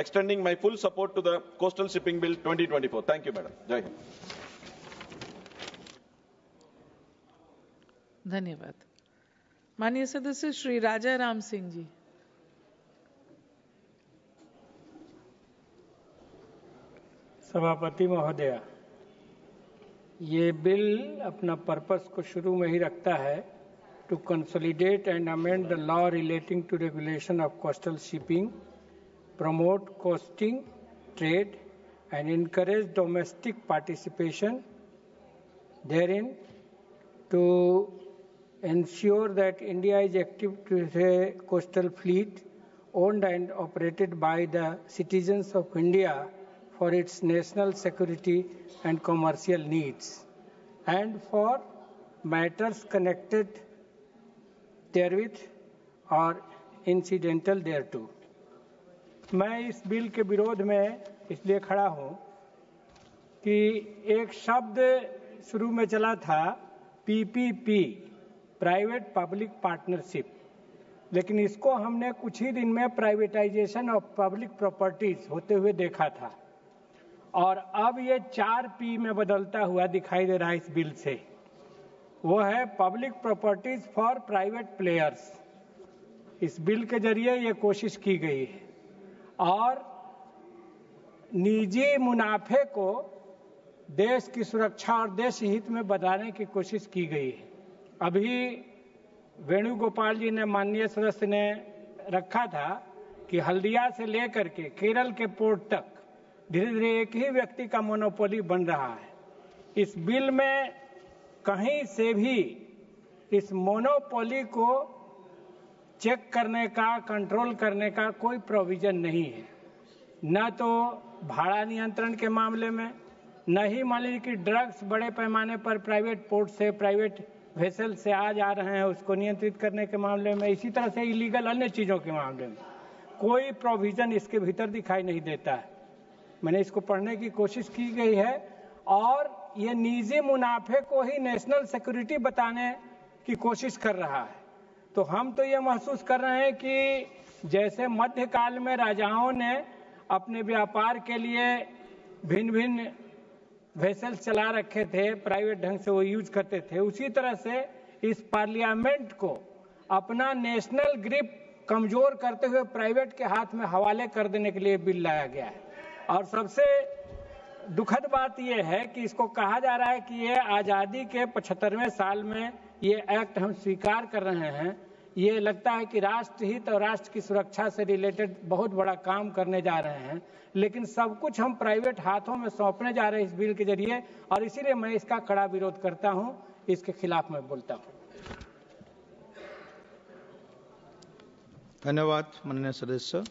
extending my full support to the Coastal Shipping Bill 2024. Thank you, Madam. Jai Hind. धन्यवाद। माननीय सदस्य श्री राजा राम सिंह जी। सभापति महोदया, ये बिल अपना पर्पस को शुरू में ही रखता है to consolidate and amend the law relating to regulation of coastal shipping, promote coasting trade and encourage domestic participation therein, to ensure that India is active to a coastal fleet owned and operated by the citizens of India for its national security and commercial needs, and for matters connected therewith or incidental thereto. मैं इस bill के विरोध में इसलिए खड़ा हूं कि एक शब्द शुरू में चला था पीपीपी, प्राइवेट पब्लिक पार्टनरशिप, लेकिन इसको हमने कुछ ही दिन में प्राइवेटाइजेशन ऑफ पब्लिक प्रॉपर्टीज होते हुए देखा था, और अब ये 4P में बदलता हुआ दिखाई दे रहा है इस बिल से। वो है public properties for private players. इस बिल के जरिए ये कोशिश की गई है और निजी मुनाफे को देश की सुरक्षा और देश हित में बताने की कोशिश की गई है। अभी वेणुगोपाल जी ने, माननीय सदस्य ने रखा था कि हल्दिया से लेकर के केरल के पोर्ट तक धीरे धीरे एक ही व्यक्ति का मोनोपोली बन रहा है। इस बिल में कहीं से भी इस मोनोपोली को चेक करने का, कंट्रोल करने का कोई प्रोविजन नहीं है, न तो भाड़ा नियंत्रण के मामले में, न ही मान लीजिए कि ड्रग्स बड़े पैमाने पर प्राइवेट पोर्ट से, प्राइवेट वेसल से आ जा रहे हैं, उसको नियंत्रित करने के मामले में, इसी तरह से इलीगल अन्य चीज़ों के मामले में कोई प्रोविजन इसके भीतर दिखाई नहीं देता है। मैंने इसको पढ़ने की कोशिश की गई है और ये निजी मुनाफे को ही नेशनल सिक्योरिटी बताने की कोशिश कर रहा है। तो हम तो ये महसूस कर रहे हैं कि जैसे मध्यकाल में राजाओं ने अपने व्यापार के लिए भिन्न भिन्न वेसल्स चला रखे थे, प्राइवेट ढंग से वो यूज करते थे, उसी तरह से इस पार्लियामेंट को अपना नेशनल ग्रिप कमजोर करते हुए प्राइवेट के हाथ में हवाले कर देने के लिए बिल लाया गया है। और सबसे दुखद बात यह है कि इसको कहा जा रहा है कि ये आज़ादी के 75वें साल में ये एक्ट हम स्वीकार कर रहे हैं। ये लगता है कि राष्ट्र हित और राष्ट्र की सुरक्षा से रिलेटेड बहुत बड़ा काम करने जा रहे हैं, लेकिन सब कुछ हम प्राइवेट हाथों में सौंपने जा रहे हैं इस बिल के जरिए, और इसीलिए मैं इसका कड़ा विरोध करता हूं, इसके खिलाफ मैं बोलता हूं। धन्यवाद माननीय सदस्य।